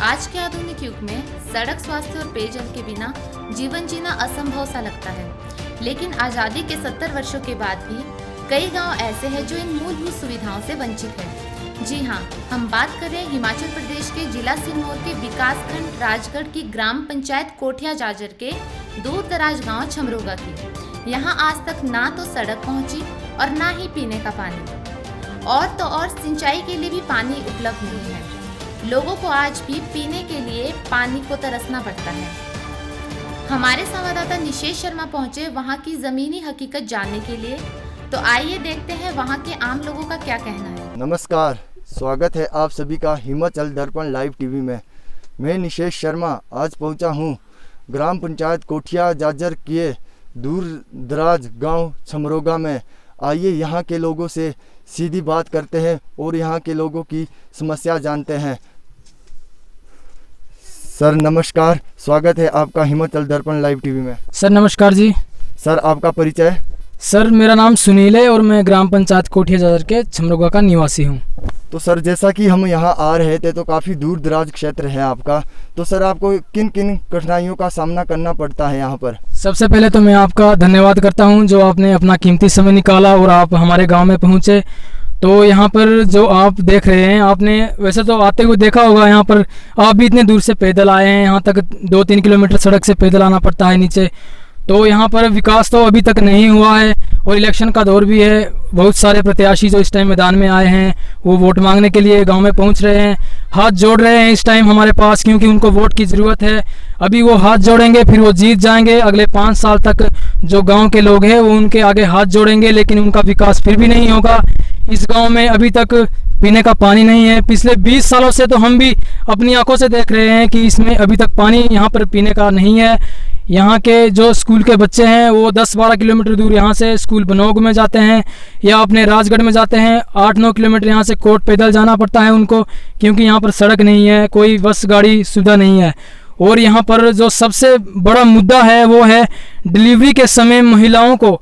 आज के आधुनिक युग में सड़क, स्वास्थ्य और पेयजल के बिना जीवन जीना असंभव सा लगता है। लेकिन आज़ादी के 70 वर्षों के बाद भी कई गांव ऐसे हैं जो इन मूलभूत सुविधाओं से वंचित हैं। जी हाँ, हम बात कर रहे हैं हिमाचल प्रदेश के जिला सिरमौर के विकासखंड राजगढ़ की ग्राम पंचायत कोठिया जाजर के दूर दराज गाँव छमरोगा की। यहाँ आज तक ना तो सड़क पहुँची और ना ही पीने का पानी, और तो और सिंचाई के लिए भी पानी उपलब्ध नहीं है। लोगों को आज भी पीने के लिए पानी को तरसना पड़ता है। हमारे संवाददाता निशेष शर्मा पहुंचे वहां की जमीनी हकीकत जानने के लिए, तो आइए देखते हैं वहां के आम लोगों का क्या कहना है। नमस्कार, स्वागत है आप सभी का हिमाचल दर्पण लाइव टीवी में। मैं निशेष शर्मा आज पहुंचा हूं ग्राम पंचायत कोठिया जाजर के दूर दराज गांव छमरोगा में। आइए यहाँ के लोगों से सीधी बात करते हैं और यहाँ के लोगों की समस्या जानते हैं। सर नमस्कार, स्वागत है आपका हिमाचल दर्पण लाइव टीवी में। सर नमस्कार जी। सर आपका परिचय? सर मेरा नाम सुनील है और मैं ग्राम पंचायत कोठिया जाजर के छमरोगा का निवासी हूँ। तो सर जैसा कि हम यहाँ आ रहे थे तो काफ़ी दूर दराज क्षेत्र है आपका, तो सर आपको किन किन कठिनाइयों का सामना करना पड़ता है यहाँ पर? सबसे पहले तो मैं आपका धन्यवाद करता हूँ जो आपने अपना कीमती समय निकाला और आप हमारे गांव में पहुँचे। तो यहाँ पर जो आप देख रहे हैं, आपने वैसे तो आते हुए देखा होगा, यहाँ पर आप भी इतने दूर से पैदल आए हैं। यहाँ तक 2-3 किलोमीटर सड़क से पैदल आना पड़ता है नीचे। तो यहाँ पर विकास तो अभी तक नहीं हुआ है और इलेक्शन का दौर भी है। बहुत सारे प्रत्याशी जो इस टाइम मैदान में आए हैं वो वोट मांगने के लिए गांव में पहुंच रहे हैं, हाथ जोड़ रहे हैं इस टाइम हमारे पास, क्योंकि उनको वोट की ज़रूरत है। अभी वो हाथ जोड़ेंगे फिर वो जीत जाएंगे। अगले 5 साल तक जो गांव के लोग हैं वो उनके आगे हाथ जोड़ेंगे, लेकिन उनका विकास फिर भी नहीं होगा। इस गाँव में अभी तक पीने का पानी नहीं है। पिछले 20 सालों से तो हम भी अपनी आंखों से देख रहे हैं कि इसमें अभी तक पानी यहाँ पर पीने का नहीं है। यहाँ के जो स्कूल के बच्चे हैं वो 10-12 किलोमीटर दूर यहाँ से स्कूल बनोग में जाते हैं या अपने राजगढ़ में जाते हैं। 8-9 किलोमीटर यहाँ से कोट पैदल जाना पड़ता है उनको, क्योंकि यहाँ पर सड़क नहीं है, कोई बस गाड़ी सुविधा नहीं है। और यहाँ पर जो सबसे बड़ा मुद्दा है वो है डिलीवरी के समय महिलाओं को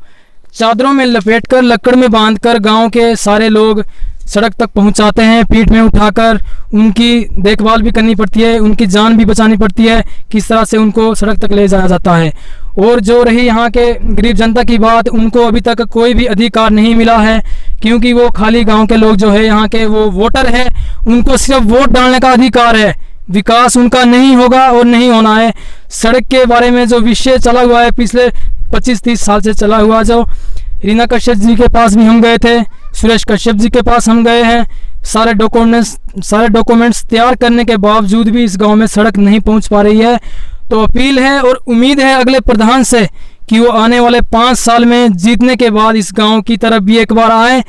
चादरों में लपेटकर लकड़ में बांधकर गांव के सारे लोग सड़क तक पहुंचाते हैं, पीठ में उठाकर। उनकी देखभाल भी करनी पड़ती है, उनकी जान भी बचानी पड़ती है, किस तरह से उनको सड़क तक ले जाया जाता है। और जो रही यहाँ के गरीब जनता की बात, उनको अभी तक कोई भी अधिकार नहीं मिला है, क्योंकि वो खाली गांव के लोग जो है यहाँ के वो वोटर है, उनको सिर्फ वोट डालने का अधिकार है। विकास उनका नहीं होगा और नहीं होना है। सड़क के बारे में जो विषय चला हुआ है पिछले 25-30 साल से चला हुआ, जो रीना कश्यप जी के पास भी हम गए थे, सुरेश कश्यप जी के पास हम गए हैं, सारे डॉक्यूमेंट्स तैयार करने के बावजूद भी इस गांव में सड़क नहीं पहुंच पा रही है। तो अपील है और उम्मीद है अगले प्रधान से कि वो आने वाले 5 साल में जीतने के बाद इस गांव की तरफ भी एक बार आए।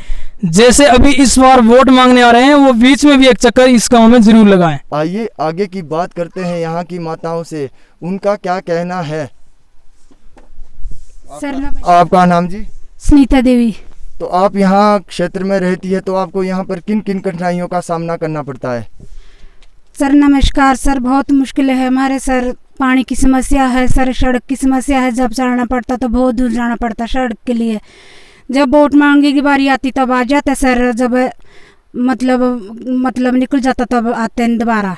जैसे अभी इस बार वोट मांगने आ रहे हैं, वो बीच में भी एक चक्कर इस गांव में जरूर लगाएं। आइए आगे की बात करते हैं यहाँ की माताओं से, उनका क्या कहना है। सर आपका नाम जी? सुनीता देवी। तो आप यहाँ क्षेत्र में रहती है, तो आपको यहाँ पर किन किन कठिनाइयों का सामना करना पड़ता है? सर नमस्कार। सर बहुत मुश्किल है हमारे, सर पानी की समस्या है, सर सड़क की समस्या है। जब जाना पड़ता तो बहुत दूर जाना पड़ता सड़क के लिए। जब वोट मांगने की बारी आती तब आ जाते सर, जब मतलब निकल जाता तब आते हैं दोबारा।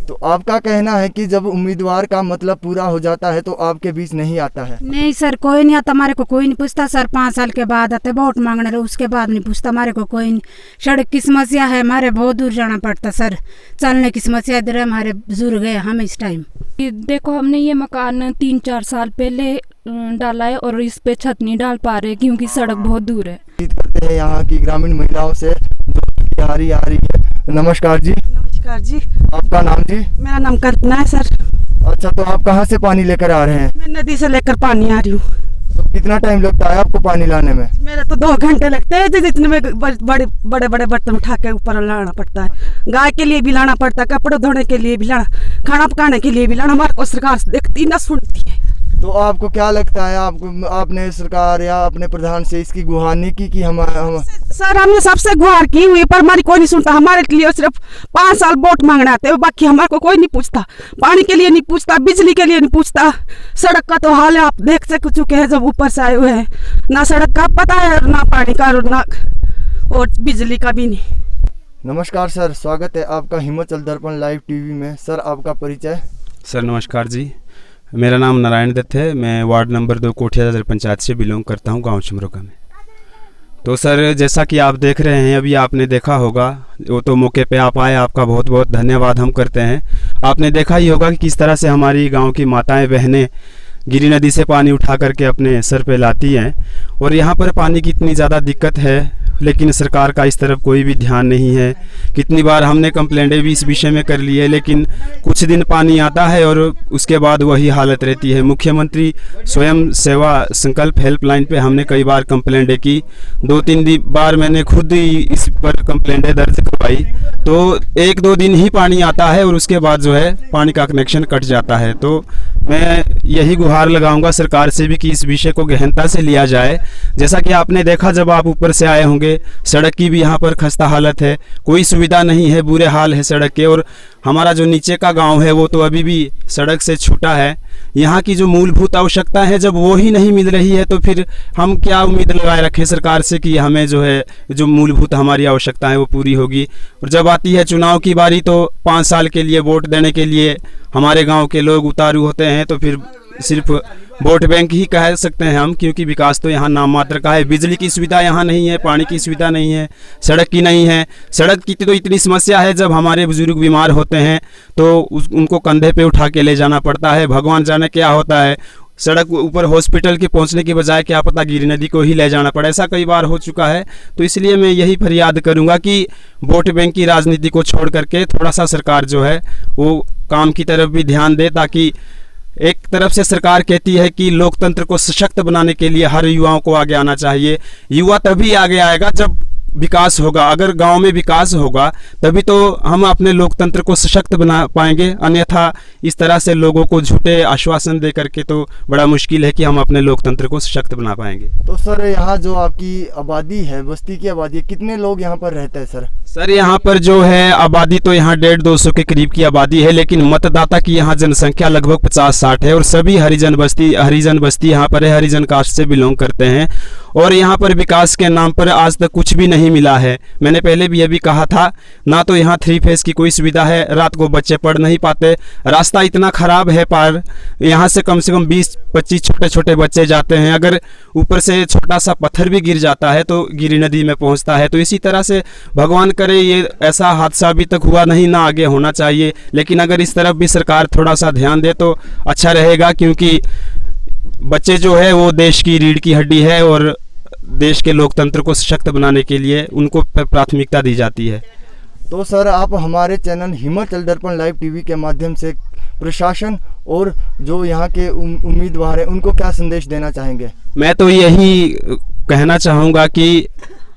तो आपका कहना है कि जब उम्मीदवार का मतलब पूरा हो जाता है तो आपके बीच नहीं आता है? नहीं सर, कोई नहीं आता, हमारे को कोई नहीं पूछता सर। 5 साल के बाद आते वोट मांगने, उसके बाद नहीं पूछता हमारे को कोई नहीं। सड़क की समस्या है, हमारे बहुत दूर जाना पड़ता सर। चलने की समस्या इधर है, हमारे बुजुर्ग है हम इस टाइम। देखो हमने ये मकान 3-4 साल पहले डाला है और इस पे छत नहीं डाल पा रहे क्योंकि सड़क बहुत दूर है। करते हैं यहाँ की ग्रामीण महिलाओं से जो आ रही है। नमस्कार जी। नमस्कार जी। आपका नाम जी? मेरा नाम कल्पना है सर। अच्छा, तो आप कहाँ से पानी लेकर आ रहे हैं? मैं नदी से लेकर पानी आ रही हूँ। तो कितना टाइम लगता है आपको पानी लाने में? मेरे तो 2 घंटे लगते हैं, जितने में बड़े बड़े बर्तन उठा के ऊपर लाना पड़ता है। गाय के लिए भी लाना पड़ता है, कपड़े धोने के लिए भी लाना, खाना पकाने के लिए भी लाना। हमारे को सरकार देखती ना सुनती है। तो आपको क्या लगता है, आपने सरकार या अपने प्रधान से इसकी गुहार नहीं की कि हम सर हमने सबसे गुहार की हुई पर हमारी कोई नहीं सुनता। हमारे लिए सिर्फ 5 साल वोट मांगने आते हैं, बाकी हमारे को कोई नहीं पूछता। पानी के लिए नहीं पूछता, बिजली के लिए नहीं पूछता। सड़क का तो हाल है आप देख से चुके हैं जब ऊपर से आए हुए हैं। ना सड़क का पता है, ना पानी का, ना और बिजली का भी नहीं। नमस्कार सर, स्वागत है आपका हिमाचल दर्पण लाइव टीवी में। सर आपका परिचय। सर नमस्कार जी, मेरा नाम नारायण दत्त है। मैं वार्ड नंबर 2 कोठिया जाजर पंचायत से बिलोंग करता हूँ, गांव चमरोका में। तो सर जैसा कि आप देख रहे हैं, अभी आपने देखा होगा, वो तो मौके पे आप आए, आपका बहुत बहुत धन्यवाद हम करते हैं। आपने देखा ही होगा कि किस तरह से हमारी गांव की माताएं बहनें गिरी नदी से पानी उठा करके अपने सर पे लाती हैं। और यहाँ पर पानी की इतनी ज़्यादा दिक्कत है, लेकिन सरकार का इस तरफ कोई भी ध्यान नहीं है। कितनी बार हमने कंप्लेंटें भी इस विषय में कर ली है, लेकिन कुछ दिन पानी आता है और उसके बाद वही हालत रहती है। मुख्यमंत्री स्वयं सेवा संकल्प हेल्पलाइन पे हमने कई बार कंप्लेंटें की, 2-3 बार मैंने खुद ही इस पर कंप्लेंटें दर्ज करवाई। तो 1-2 दिन ही पानी आता है और उसके बाद जो है पानी का कनेक्शन कट जाता है। तो मैं यही गुहार लगाऊंगा सरकार से भी कि इस विषय को गहनता से लिया जाए। जैसा कि आपने देखा जब आप ऊपर से आए होंगे, सड़क की भी यहाँ पर खस्ता हालत है, कोई सुविधा नहीं है, बुरे हाल है सड़क के। और हमारा जो नीचे का गांव है वो तो अभी भी सड़क से छूटा है। यहाँ की जो मूलभूत आवश्यकता है, जब वो ही नहीं मिल रही है तो फिर हम क्या उम्मीद लगाए रखें सरकार से कि हमें जो है जो मूलभूत हमारी आवश्यकता है वो पूरी होगी। और जब आती है चुनाव की बारी तो 5 साल के लिए वोट देने के लिए हमारे गांव के लोग उतारू होते हैं। तो फिर सिर्फ वोट बैंक ही कह सकते हैं हम, क्योंकि विकास तो यहाँ नाम मात्र का है। बिजली की सुविधा यहाँ नहीं है, पानी की सुविधा नहीं है, सड़क की नहीं है। सड़क की तो इतनी समस्या है, जब हमारे बुजुर्ग बीमार होते हैं तो उनको कंधे पे उठा के ले जाना पड़ता है। भगवान जाने क्या होता है, सड़क ऊपर हॉस्पिटल के पहुंचने की बजाय क्या पता गिरी नदी को ही ले जाना पड़े। ऐसा कई बार हो चुका है। तो इसलिए मैं यही फरियाद करूंगा कि वोट बैंक की राजनीति को छोड़ करके थोड़ा सा सरकार जो है वो काम की तरफ भी ध्यान दे। ताकि एक तरफ से सरकार कहती है कि लोकतंत्र को सशक्त बनाने के लिए हर युवाओं को आगे आना चाहिए। युवा तभी आगे आएगा जब विकास होगा। अगर गांव में विकास होगा तभी तो हम अपने लोकतंत्र को सशक्त बना पाएंगे। अन्यथा इस तरह से लोगों को झूठे आश्वासन दे करके तो बड़ा मुश्किल है कि हम अपने लोकतंत्र को सशक्त बना पाएंगे। तो सर यहाँ जो आपकी आबादी है, बस्ती की आबादी, कितने लोग यहाँ पर रहते हैं सर? सर यहाँ पर जो है आबादी तो यहाँ 150-200 के करीब की आबादी है, लेकिन मतदाता की यहाँ जनसंख्या लगभग 50-60 है। और सभी हरिजन बस्ती यहाँ पर है, हरिजन कास्ट से बिलोंग करते हैं। और यहाँ पर विकास के नाम पर आज तक कुछ भी नहीं मिला है। मैंने पहले भी अभी कहा था, ना तो यहाँ 3 फेज की कोई सुविधा है, रात को बच्चे पढ़ नहीं पाते, रास्ता इतना खराब है, पार यहाँ से कम 20-25 छोटे छोटे बच्चे जाते हैं। अगर ऊपर से छोटा सा पत्थर भी गिर जाता है तो गिरी नदी में पहुँचता है। तो इसी तरह से भगवान करे ये ऐसा हादसा अभी तक हुआ नहीं, ना आगे होना चाहिए। लेकिन अगर इस तरफ भी सरकार थोड़ा सा ध्यान दे तो अच्छा रहेगा, क्योंकि बच्चे जो है वो देश की रीढ़ की हड्डी है और देश के लोकतंत्र को सशक्त बनाने के लिए उनको प्राथमिकता दी जाती है। तो सर आप हमारे चैनल हिमाचल दर्पण लाइव टीवी के माध्यम से प्रशासन और जो यहाँ के उम्मीदवार हैं उनको क्या संदेश देना चाहेंगे? मैं तो यही कहना चाहूँगा कि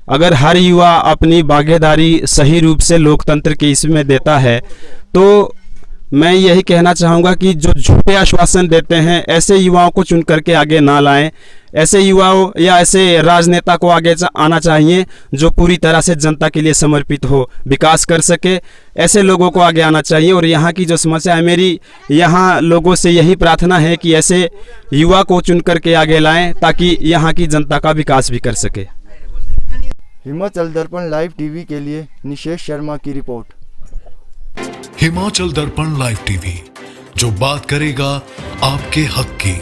अगर हर युवा अपनी भागीदारी सही रूप से लोकतंत्र के इसमें देता है तो मैं यही कहना चाहूँगा कि जो झूठे आश्वासन देते हैं ऐसे युवाओं को चुन करके आगे ना लाएं। ऐसे युवाओं या ऐसे राजनेता को आगे आना चाहिए जो पूरी तरह से जनता के लिए समर्पित हो, विकास कर सके। ऐसे लोगों को आगे आना चाहिए। और यहाँ की जो समस्या है, मेरी यहाँ लोगों से यही प्रार्थना है कि ऐसे युवा को चुन करके आगे लाएं ताकि यहाँ की जनता का विकास भी कर सके। हिमाचल दर्पण लाइव टीवी के लिए निशेष शर्मा की रिपोर्ट। हिमाचल दर्पण लाइव टीवी, जो बात करेगा आपके हक की।